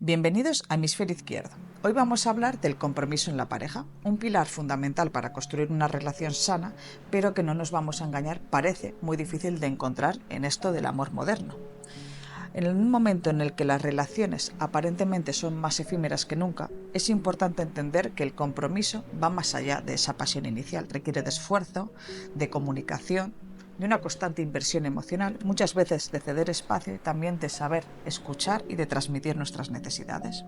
Bienvenidos a Hemisferio Izquierdo. Hoy vamos a hablar del compromiso en la pareja, un pilar fundamental para construir una relación sana, pero que no nos vamos a engañar, parece muy difícil de encontrar en esto del amor moderno. En un momento en el que las relaciones aparentemente son más efímeras que nunca, es importante entender que el compromiso va más allá de esa pasión inicial, requiere de esfuerzo, de comunicación, de una constante inversión emocional, muchas veces de ceder espacio y también de saber escuchar y de transmitir nuestras necesidades.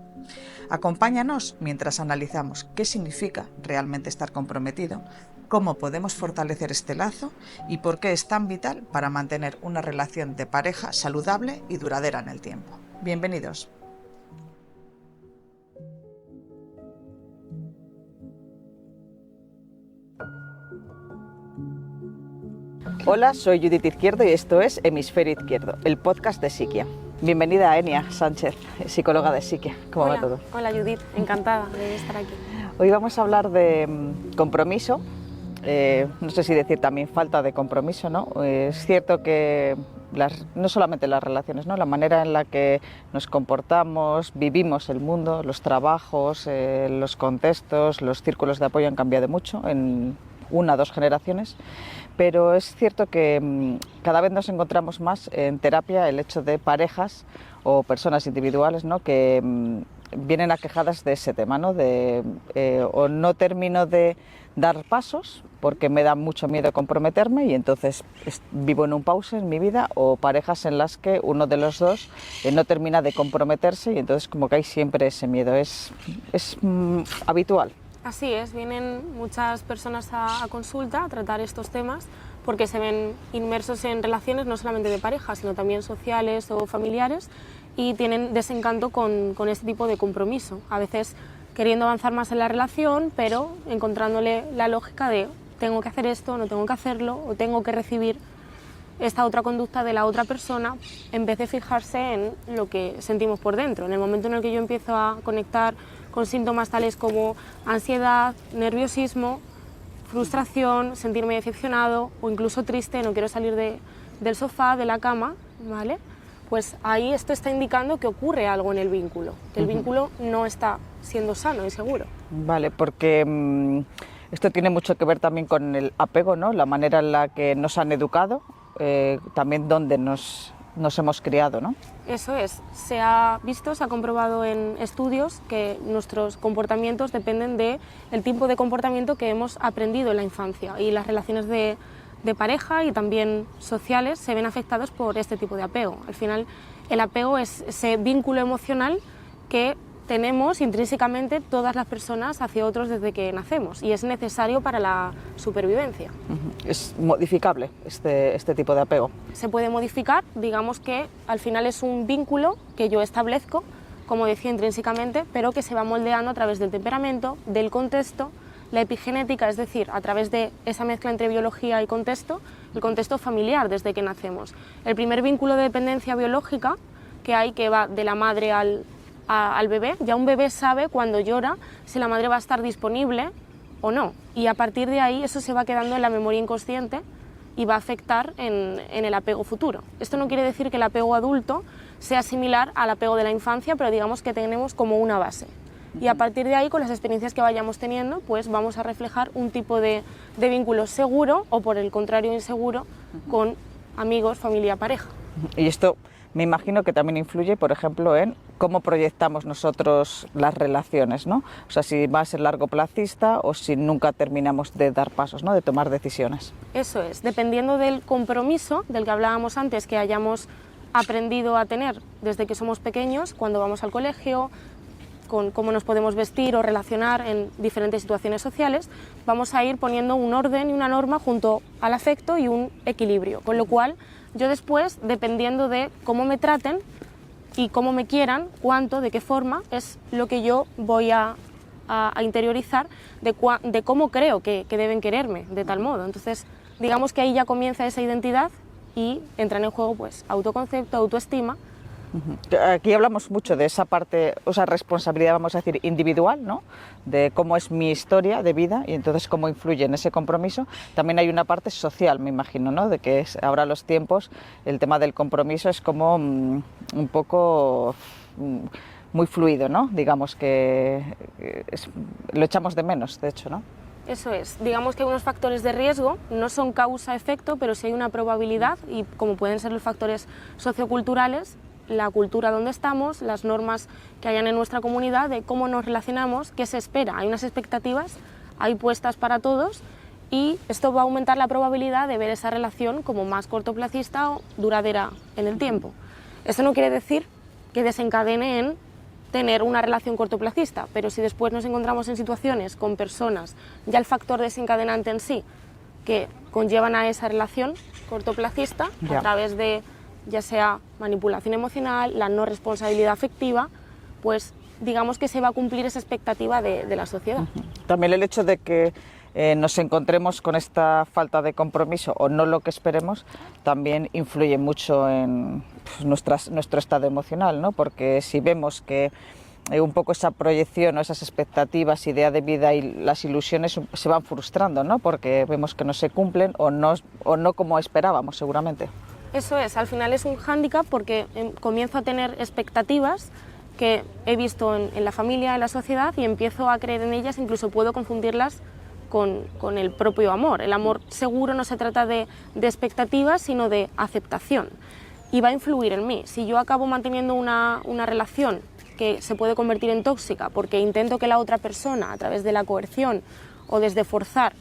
Acompáñanos mientras analizamos qué significa realmente estar comprometido, cómo podemos fortalecer este lazo y por qué es tan vital para mantener una relación de pareja saludable y duradera en el tiempo. Bienvenidos. Hola, soy Judith Izquierdo y esto es Hemisferio Izquierdo, el podcast de Psiquia. Bienvenida a Enia Sánchez, psicóloga de Psiquia. ¿Cómo va todo? Hola Judith, encantada de estar aquí. Hoy vamos a hablar de compromiso, no sé si decir también falta de compromiso, ¿no? Es cierto que no solamente las relaciones, ¿no? La manera en la que nos comportamos, vivimos el mundo, los trabajos, los contextos, los círculos de apoyo han cambiado mucho en una o dos generaciones, pero es cierto que cada vez nos encontramos más en terapia el hecho de parejas o personas individuales, ¿no? Que vienen aquejadas de ese tema, ¿no? O no termino de dar pasos porque me da mucho miedo comprometerme y entonces vivo en un pause en mi vida, o parejas en las que uno de los dos no termina de comprometerse y entonces como que hay siempre ese miedo. Es habitual. Así es, vienen muchas personas a consulta a tratar estos temas porque se ven inmersos en relaciones no solamente de pareja, sino también sociales o familiares, y tienen desencanto con este tipo de compromiso. A veces queriendo avanzar más en la relación, pero encontrándole la lógica de tengo que hacer esto, no tengo que hacerlo, o tengo que recibir esta otra conducta de la otra persona, en vez de fijarse en lo que sentimos por dentro. En el momento en el que yo empiezo a conectar con síntomas tales como ansiedad, nerviosismo, frustración, sentirme decepcionado o incluso triste, no quiero salir del sofá, de la cama, ¿vale? Pues ahí esto está indicando que ocurre algo en el vínculo, que el vínculo no está siendo sano y seguro. Vale, porque esto tiene mucho que ver también con el apego, ¿no? La manera en la que nos han educado, también donde nos hemos criado, ¿no? Eso es, se ha visto, se ha comprobado en estudios que nuestros comportamientos dependen del tipo de comportamiento que hemos aprendido en la infancia, y las relaciones de pareja y también sociales se ven afectados por este tipo de apego. Al final, el apego es ese vínculo emocional que tenemos intrínsecamente todas las personas hacia otros desde que nacemos, y es necesario para la supervivencia. ¿Es modificable este tipo de apego? Se puede modificar, digamos que al final es un vínculo que yo establezco, como decía, intrínsecamente, pero que se va moldeando a través del temperamento, del contexto, la epigenética, es decir, a través de esa mezcla entre biología y contexto, el contexto familiar desde que nacemos. El primer vínculo de dependencia biológica que hay, que va de la madre al bebé, ya un bebé sabe cuando llora si la madre va a estar disponible o no, y a partir de ahí eso se va quedando en la memoria inconsciente y va a afectar en el apego futuro. Esto no quiere decir que el apego adulto sea similar al apego de la infancia, pero digamos que tenemos como una base, y a partir de ahí, con las experiencias que vayamos teniendo, pues vamos a reflejar un tipo de vínculo seguro, o por el contrario inseguro, con amigos, familia, pareja. Y esto me imagino que también influye, por ejemplo, en cómo proyectamos nosotros las relaciones, ¿no? O sea, si va a ser largoplacista o si nunca terminamos de dar pasos, ¿no? De tomar decisiones. Eso es, dependiendo del compromiso del que hablábamos antes, que hayamos aprendido a tener desde que somos pequeños, cuando vamos al colegio, con cómo nos podemos vestir o relacionar en diferentes situaciones sociales, vamos a ir poniendo un orden y una norma junto al afecto y un equilibrio, con lo cual yo después, dependiendo de cómo me traten y cómo me quieran, cuánto, de qué forma, es lo que yo voy a interiorizar de cómo creo que deben quererme, de tal modo. Entonces, digamos que ahí ya comienza esa identidad y entran en juego pues autoconcepto, autoestima. Aquí hablamos mucho de esa parte, o sea, responsabilidad, vamos a decir, individual, ¿no? De cómo es mi historia de vida y entonces cómo influye en ese compromiso. También hay una parte social, me imagino, ¿no? De que ahora los tiempos, el tema del compromiso es como un poco muy fluido, ¿no? Digamos que lo echamos de menos, de hecho, ¿no? Eso es, digamos que unos factores de riesgo no son causa-efecto, pero sí hay una probabilidad, y como pueden ser los factores socioculturales, la cultura donde estamos, las normas que hayan en nuestra comunidad, de cómo nos relacionamos, qué se espera. Hay unas expectativas, hay puestas para todos, y esto va a aumentar la probabilidad de ver esa relación como más cortoplacista o duradera en el tiempo. Esto no quiere decir que desencadene en tener una relación cortoplacista, pero si después nos encontramos en situaciones con personas, ya el factor desencadenante en sí, que conllevan a esa relación cortoplacista a través de ya sea manipulación emocional, la no responsabilidad afectiva, pues digamos que se va a cumplir esa expectativa de la sociedad. También el hecho de que nos encontremos con esta falta de compromiso o no lo que esperemos, también influye mucho en nuestro estado emocional, ¿no? Porque si vemos que un poco esa proyección o esas expectativas, idea de vida y las ilusiones se van frustrando, ¿no? Porque vemos que no se cumplen o no como esperábamos, seguramente. Eso es, al final es un hándicap porque comienzo a tener expectativas que he visto en la familia, en la sociedad, y empiezo a creer en ellas, incluso puedo confundirlas con el propio amor. El amor seguro no se trata de expectativas, sino de aceptación, y va a influir en mí. Si yo acabo manteniendo una relación que se puede convertir en tóxica porque intento que la otra persona, a través de la coerción o desde forzar,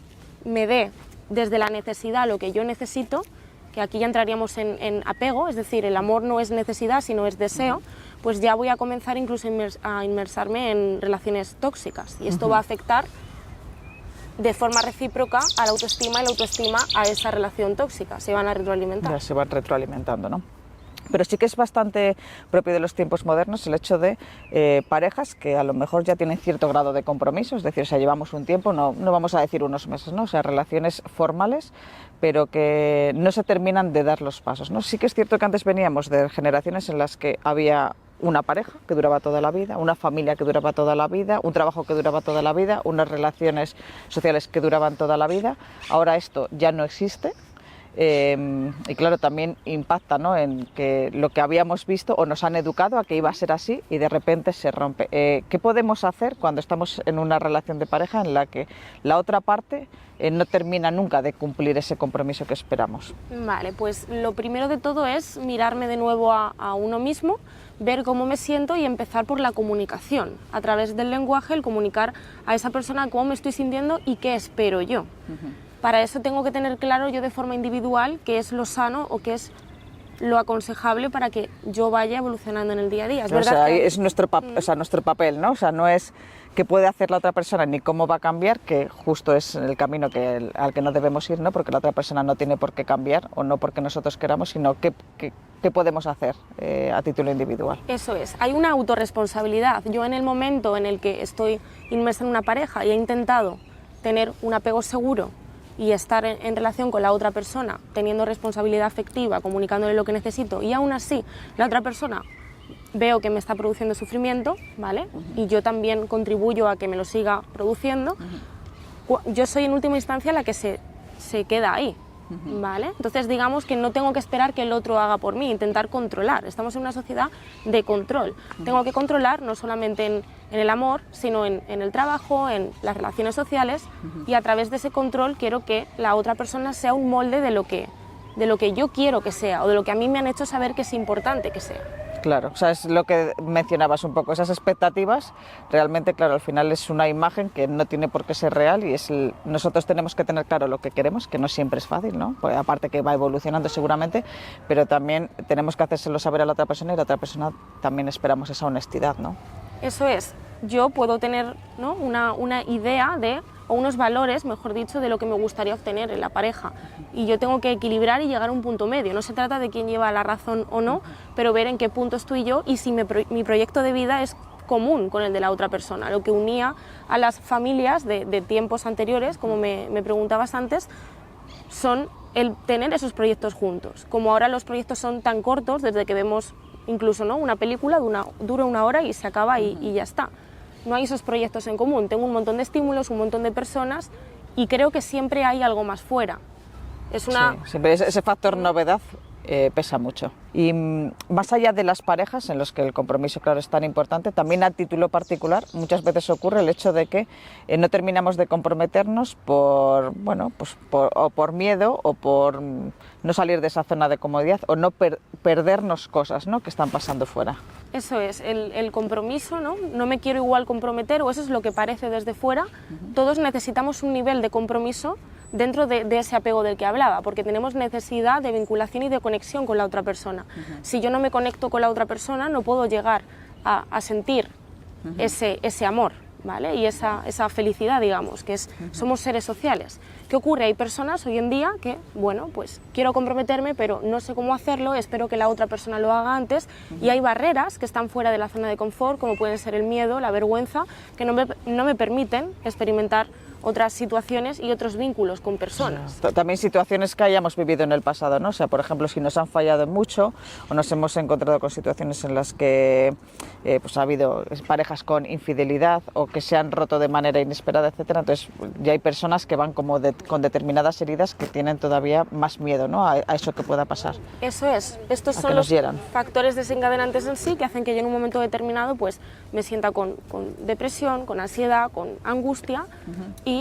me dé desde la necesidad lo que yo necesito, que aquí ya entraríamos en apego, es decir, el amor no es necesidad, sino es deseo, pues ya voy a comenzar incluso a inmersarme en relaciones tóxicas, y esto va a afectar de forma recíproca a la autoestima, y la autoestima a esa relación tóxica, se van a retroalimentar. Ya se van retroalimentando, ¿no? Pero sí que es bastante propio de los tiempos modernos el hecho de parejas que a lo mejor ya tienen cierto grado de compromiso, es decir, o sea, llevamos un tiempo, no vamos a decir unos meses, ¿no? O sea, relaciones formales, pero que no se terminan de dar los pasos, ¿no? Sí que es cierto que antes veníamos de generaciones en las que había una pareja que duraba toda la vida, una familia que duraba toda la vida, un trabajo que duraba toda la vida, unas relaciones sociales que duraban toda la vida. Ahora esto ya no existe. Y claro, también impacta, ¿no?, en que lo que habíamos visto o nos han educado a que iba a ser así y de repente se rompe. ¿Qué podemos hacer cuando estamos en una relación de pareja en la que la otra parte no termina nunca de cumplir ese compromiso que esperamos? Vale, pues lo primero de todo es mirarme de nuevo a uno mismo, ver cómo me siento y empezar por la comunicación. A través del lenguaje, el comunicar a esa persona cómo me estoy sintiendo y qué espero yo. Para eso tengo que tener claro yo de forma individual qué es lo sano o qué es lo aconsejable para que yo vaya evolucionando en el día a día. Es verdad, o sea, que es nuestro papel, ¿no? O sea, no es qué puede hacer la otra persona ni cómo va a cambiar, que justo es el camino al que no debemos ir, ¿no? Porque la otra persona no tiene por qué cambiar, o no porque nosotros queramos, sino qué podemos hacer a título individual. Eso es, hay una autorresponsabilidad. Yo en el momento en el que estoy inmersa en una pareja y he intentado tener un apego seguro y estar en relación con la otra persona, teniendo responsabilidad afectiva, comunicándole lo que necesito, y aún así la otra persona veo que me está produciendo sufrimiento, ¿vale? Y yo también contribuyo a que me lo siga produciendo, yo soy en última instancia la que se queda ahí, ¿vale? Entonces digamos que no tengo que esperar que el otro haga por mí, intentar controlar. Estamos en una sociedad de control. Tengo que controlar no solamente en el amor, sino en el trabajo, en las relaciones sociales, y a través de ese control quiero que la otra persona sea un molde de lo que yo quiero que sea, o de lo que a mí me han hecho saber que es importante que sea. Claro, o sea, es lo que mencionabas un poco, esas expectativas, realmente, claro, al final es una imagen que no tiene por qué ser real, y nosotros tenemos que tener claro lo que queremos, que no siempre es fácil, ¿no? Porque aparte que va evolucionando seguramente, pero también tenemos que hacérselo saber a la otra persona, y la otra persona también esperamos esa honestidad, ¿no? Eso es, yo puedo tener, ¿no?, una idea o unos valores, mejor dicho, de lo que me gustaría obtener en la pareja, y yo tengo que equilibrar y llegar a un punto medio. No se trata de quién lleva la razón o no, pero ver en qué punto estoy yo y si mi proyecto de vida es común con el de la otra persona. Lo que unía a las familias de tiempos anteriores, como me preguntabas antes, son el tener esos proyectos juntos. Como ahora los proyectos son tan cortos, desde que vemos incluso, ¿no?, una película dura 1 hora y se acaba y ya está. No hay esos proyectos en común. Tengo un montón de estímulos, un montón de personas, y creo que siempre hay algo más fuera. Sí, siempre ese factor novedad pesa mucho. Y más allá de las parejas, en los que el compromiso, claro, es tan importante, también a título particular muchas veces ocurre el hecho de que no terminamos de comprometernos por, bueno, pues o por miedo o por no salir de esa zona de comodidad o no perdernos cosas, ¿no?, que están pasando fuera. Eso es, el compromiso, ¿no? No me quiero igual comprometer, o eso es lo que parece desde fuera. Todos necesitamos un nivel de compromiso dentro de ese apego del que hablaba, porque tenemos necesidad de vinculación y de conexión con la otra persona. Si yo no me conecto con la otra persona, no puedo llegar a sentir ese amor, ¿vale? Y esa felicidad, digamos, que es, somos seres sociales. ¿Qué ocurre? Hay personas hoy en día que, bueno, pues quiero comprometerme, pero no sé cómo hacerlo, espero que la otra persona lo haga antes, y hay barreras que están fuera de la zona de confort, como pueden ser el miedo, la vergüenza, que no me permiten experimentar otras situaciones y otros vínculos con personas. También situaciones que hayamos vivido en el pasado, ¿no? O sea, por ejemplo, si nos han fallado mucho o nos hemos encontrado con situaciones en las que pues ha habido parejas con infidelidad o que se han roto de manera inesperada, etcétera. Entonces ya hay personas que van como con determinadas heridas que tienen todavía más miedo, ¿no?, a eso que pueda pasar. Eso es, estos son los factores desencadenantes en sí que hacen que yo en un momento determinado pues me sienta con depresión, con ansiedad, con angustia y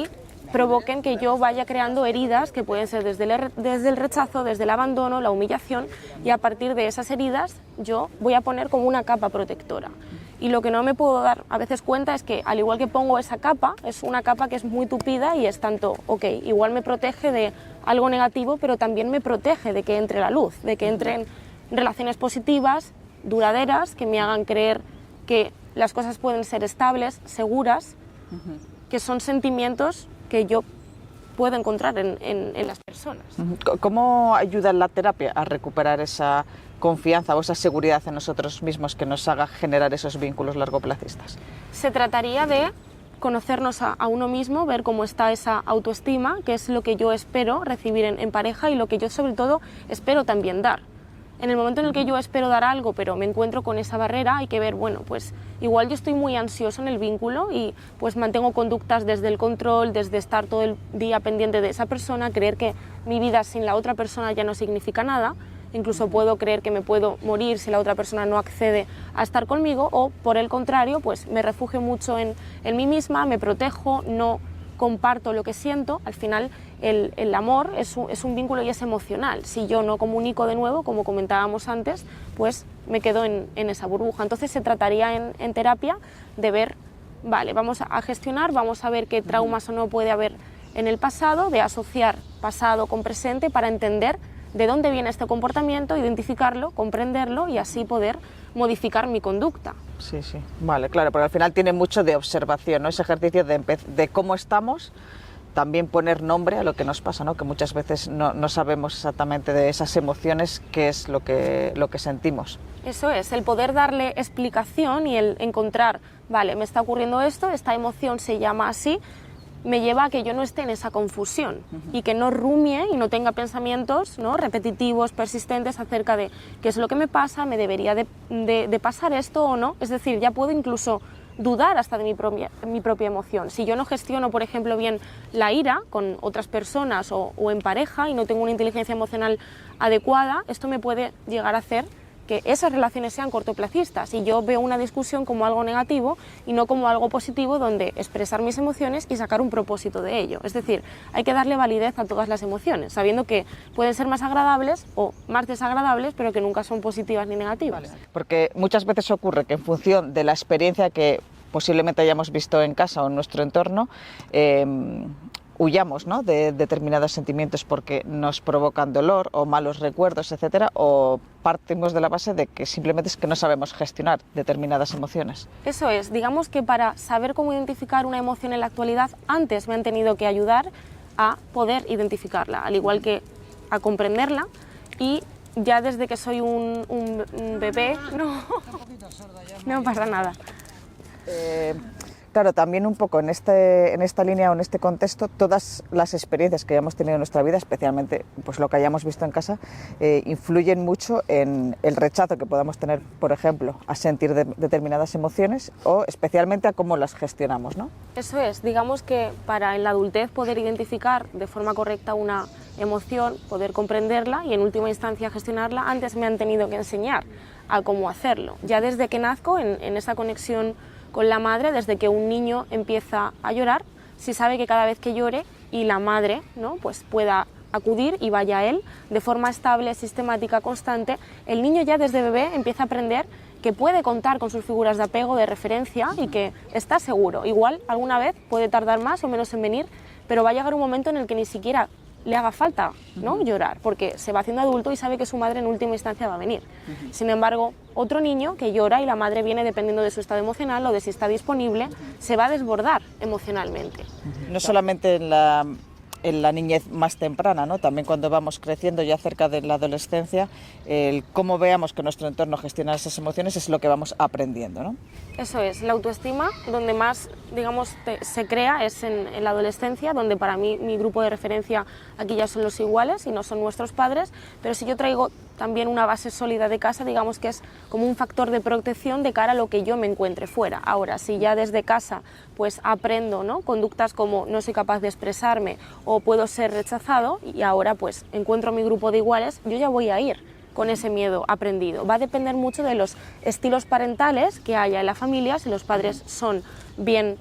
provoquen que yo vaya creando heridas que pueden ser desde el rechazo, desde el abandono, la humillación, y a partir de esas heridas yo voy a poner como una capa protectora. Y lo que no me puedo dar a veces cuenta es que al igual que pongo esa capa, es una capa que es muy tupida y es tanto, ok, igual me protege de algo negativo, pero también me protege de que entre la luz, de que entren relaciones positivas, duraderas, que me hagan creer que las cosas pueden ser estables, seguras, que son sentimientos que yo puedo encontrar en las personas. ¿Cómo ayuda la terapia a recuperar esa confianza o esa seguridad en nosotros mismos que nos haga generar esos vínculos largoplacistas? Se trataría de conocernos a uno mismo, ver cómo está esa autoestima, que es lo que yo espero recibir en pareja y lo que yo sobre todo espero también dar. En el momento en el que yo espero dar algo, pero me encuentro con esa barrera, hay que ver, bueno, pues igual yo estoy muy ansioso en el vínculo y pues mantengo conductas desde el control, desde estar todo el día pendiente de esa persona, creer que mi vida sin la otra persona ya no significa nada, incluso puedo creer que me puedo morir si la otra persona no accede a estar conmigo, o por el contrario, pues me refugio mucho en mí misma, me protejo, no comparto lo que siento. Al final el amor es un vínculo y es emocional. Si yo no comunico de nuevo, como comentábamos antes, pues me quedo en esa burbuja. Entonces se trataría en terapia de ver, vale, vamos a gestionar, vamos a ver qué traumas o no puede haber en el pasado, de asociar pasado con presente para entender de dónde viene este comportamiento, identificarlo, comprenderlo y así poder modificar mi conducta. Sí, sí, vale, claro, porque al final tiene mucho de observación, ¿no? Ese ejercicio de cómo estamos, también poner nombre a lo que nos pasa, ¿no? Que muchas veces no sabemos exactamente de esas emociones qué es lo que sentimos. Eso es, el poder darle explicación y el encontrar, vale, me está ocurriendo esto, esta emoción se llama así, me lleva a que yo no esté en esa confusión y que no rumie y no tenga pensamientos, ¿no?, repetitivos, persistentes acerca de qué es lo que me pasa, me debería de pasar esto o no. Es decir, ya puedo incluso dudar hasta de mi propia emoción. Si yo no gestiono, por ejemplo, bien la ira con otras personas o en pareja y no tengo una inteligencia emocional adecuada, esto me puede llegar a hacer que esas relaciones sean cortoplacistas y yo veo una discusión como algo negativo y no como algo positivo donde expresar mis emociones y sacar un propósito de ello. Es decir, hay que darle validez a todas las emociones, sabiendo que pueden ser más agradables o más desagradables, pero que nunca son positivas ni negativas. Vale. Porque muchas veces ocurre que en función de la experiencia que posiblemente hayamos visto en casa o en nuestro entorno, huyamos, ¿no?, de determinados sentimientos porque nos provocan dolor o malos recuerdos, etcétera, o partimos de la base de que simplemente es que no sabemos gestionar determinadas emociones. Eso es, digamos que para saber cómo identificar una emoción en la actualidad, antes me han tenido que ayudar a poder identificarla, al igual que a comprenderla, y ya desde que soy un bebé, no pasa nada. Claro, también un poco en esta línea o en este contexto, todas las experiencias que hayamos tenido en nuestra vida, especialmente pues lo que hayamos visto en casa, influyen mucho en el rechazo que podamos tener, por ejemplo, a sentir determinadas emociones o especialmente a cómo las gestionamos, ¿no? Eso es, digamos que para en la adultez poder identificar de forma correcta una emoción, poder comprenderla y en última instancia gestionarla. Antes me han tenido que enseñar a cómo hacerlo. Ya desde que nazco, en esa conexión con la madre, desde que un niño empieza a llorar, si sabe que cada vez que llore y la madre, ¿no?, pues pueda acudir y vaya a él de forma estable, sistemática, constante, el niño ya desde bebé empieza a aprender que puede contar con sus figuras de apego, de referencia y que está seguro. Igual alguna vez puede tardar más o menos en venir, pero va a llegar un momento en el que ni siquiera le haga falta, ¿no?, llorar, porque se va haciendo adulto y sabe que su madre en última instancia va a venir. Sin embargo, otro niño que llora y la madre viene dependiendo de su estado emocional o de si está disponible, se va a desbordar emocionalmente. No solamente en la niñez más temprana, ¿no?, también cuando vamos creciendo ya cerca de la adolescencia, el cómo veamos que nuestro entorno gestiona esas emociones es lo que vamos aprendiendo, ¿no? Eso es, la autoestima donde más, digamos, se crea es en la adolescencia, donde para mí mi grupo de referencia aquí ya son los iguales y no son nuestros padres, pero si yo traigo también una base sólida de casa, digamos que es como un factor de protección de cara a lo que yo me encuentre fuera. Ahora, si ya desde casa pues aprendo, ¿no?, conductas como no soy capaz de expresarme o puedo ser rechazado y ahora pues encuentro mi grupo de iguales, yo ya voy a ir con ese miedo aprendido. Va a depender mucho de los estilos parentales que haya en la familia, si los padres son bien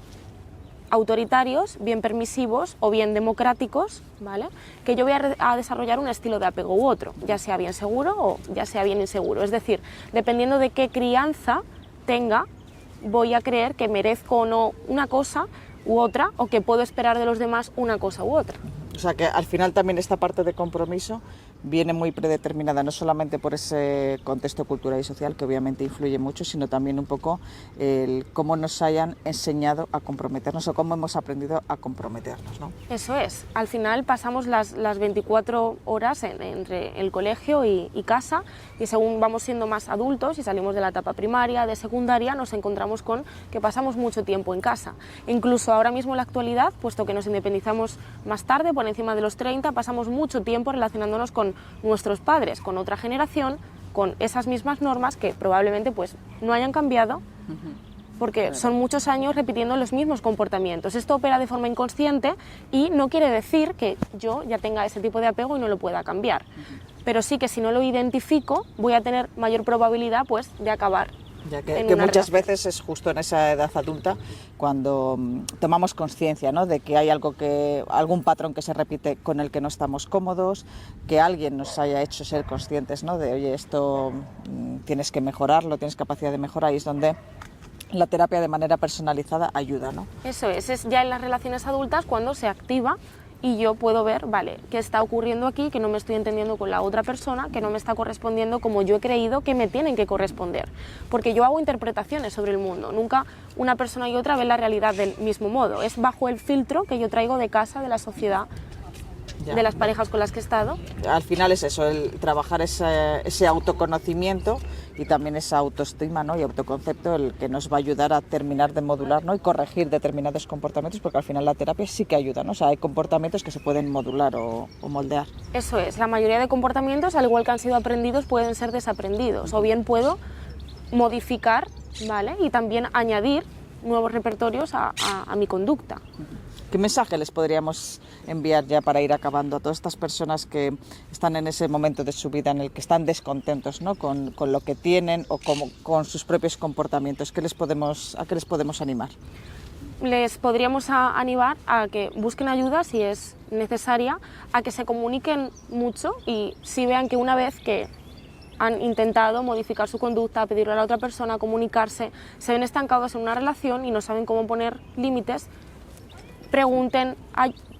autoritarios, bien permisivos o bien democráticos, ¿vale?, que yo voy a desarrollar un estilo de apego u otro, ya sea bien seguro o ya sea bien inseguro. Es decir, dependiendo de qué crianza tenga, voy a creer que merezco o no una cosa u otra, o que puedo esperar de los demás una cosa u otra. O sea que al final también esta parte de compromiso viene muy predeterminada, no solamente por ese contexto cultural y social que obviamente influye mucho, sino también un poco el cómo nos hayan enseñado a comprometernos o cómo hemos aprendido a comprometernos, ¿no? Eso es, al final pasamos las 24 horas entre el colegio y casa, y según vamos siendo más adultos y salimos de la etapa primaria, de secundaria, nos encontramos con que pasamos mucho tiempo en casa. Incluso ahora mismo en la actualidad, puesto que nos independizamos más tarde, por encima de los 30, pasamos mucho tiempo relacionándonos con nuestros padres, con otra generación, con esas mismas normas que probablemente pues no hayan cambiado, porque son muchos años repitiendo los mismos comportamientos. Esto opera de forma inconsciente y no quiere decir que yo ya tenga ese tipo de apego y no lo pueda cambiar, pero sí que si no lo identifico voy a tener mayor probabilidad pues de acabar. Ya que muchas veces es justo en esa edad adulta cuando tomamos conciencia, ¿no?, de que hay algún patrón que se repite con el que no estamos cómodos, que alguien nos haya hecho ser conscientes, ¿no?, de oye, esto tienes que mejorarlo, tienes capacidad de mejora, y es donde la terapia de manera personalizada ayuda, ¿no? Eso es ya en las relaciones adultas cuando se activa y yo puedo ver, vale, qué está ocurriendo aquí, que no me estoy entendiendo con la otra persona, que no me está correspondiendo como yo he creído que me tienen que corresponder. Porque yo hago interpretaciones sobre el mundo, nunca una persona y otra ven la realidad del mismo modo. Es bajo el filtro que yo traigo de casa, de la sociedad, de las parejas con las que he estado. Al final es eso, el trabajar ese autoconocimiento y también esa autoestima, ¿no?, y autoconcepto, el que nos va a ayudar a terminar de modular, ¿no?, y corregir determinados comportamientos, porque al final la terapia sí que ayuda, ¿no? O sea, hay comportamientos que se pueden modular o moldear. Eso es, la mayoría de comportamientos, al igual que han sido aprendidos, pueden ser desaprendidos, o bien puedo modificar, ¿vale?, y también añadir nuevos repertorios a mi conducta. ¿Qué mensaje les podríamos enviar ya para ir acabando a todas estas personas que están en ese momento de su vida en el que están descontentos, ¿no?, con lo que tienen o con sus propios comportamientos? ¿A qué les podemos animar? Les podríamos animar a que busquen ayuda si es necesaria, a que se comuniquen mucho y si vean que una vez que han intentado modificar su conducta, pedirle a la otra persona, comunicarse, se ven estancados en una relación y no saben cómo poner límites, pregunten,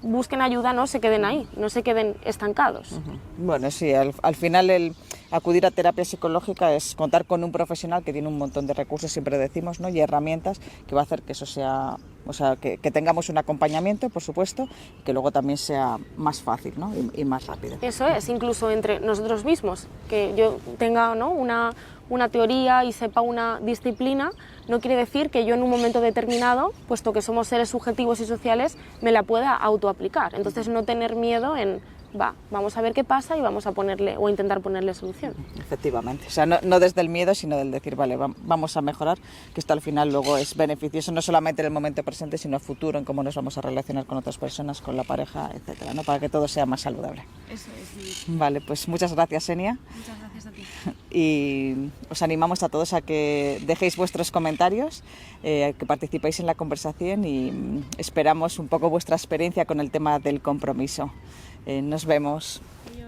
busquen ayuda, no se queden ahí, no se queden estancados. Bueno, sí, al final el acudir a terapia psicológica es contar con un profesional que tiene un montón de recursos, siempre decimos, ¿no?, y herramientas que va a hacer que eso sea, o sea, que tengamos un acompañamiento, por supuesto, y que luego también sea más fácil, ¿no?, y más rápido. Eso es, incluso entre nosotros mismos, que yo tenga, ¿no?, una teoría y sepa una disciplina, no quiere decir que yo en un momento determinado, puesto que somos seres subjetivos y sociales, me la pueda autoaplicar. Entonces no tener miedo en vamos a ver qué pasa y vamos a ponerle o intentar ponerle solución. Efectivamente, o sea, no desde el miedo, sino del decir, vale, vamos a mejorar, que esto al final luego es beneficioso no solamente en el momento presente, sino futuro, en cómo nos vamos a relacionar con otras personas, con la pareja, etcétera, ¿no? Para que todo sea más saludable. Eso es. Vale, pues muchas gracias, Xenia. Muchas gracias a ti. Y os animamos a todos a que dejéis vuestros comentarios, que participéis en la conversación y esperamos un poco vuestra experiencia con el tema del compromiso. Nos vemos. Adiós.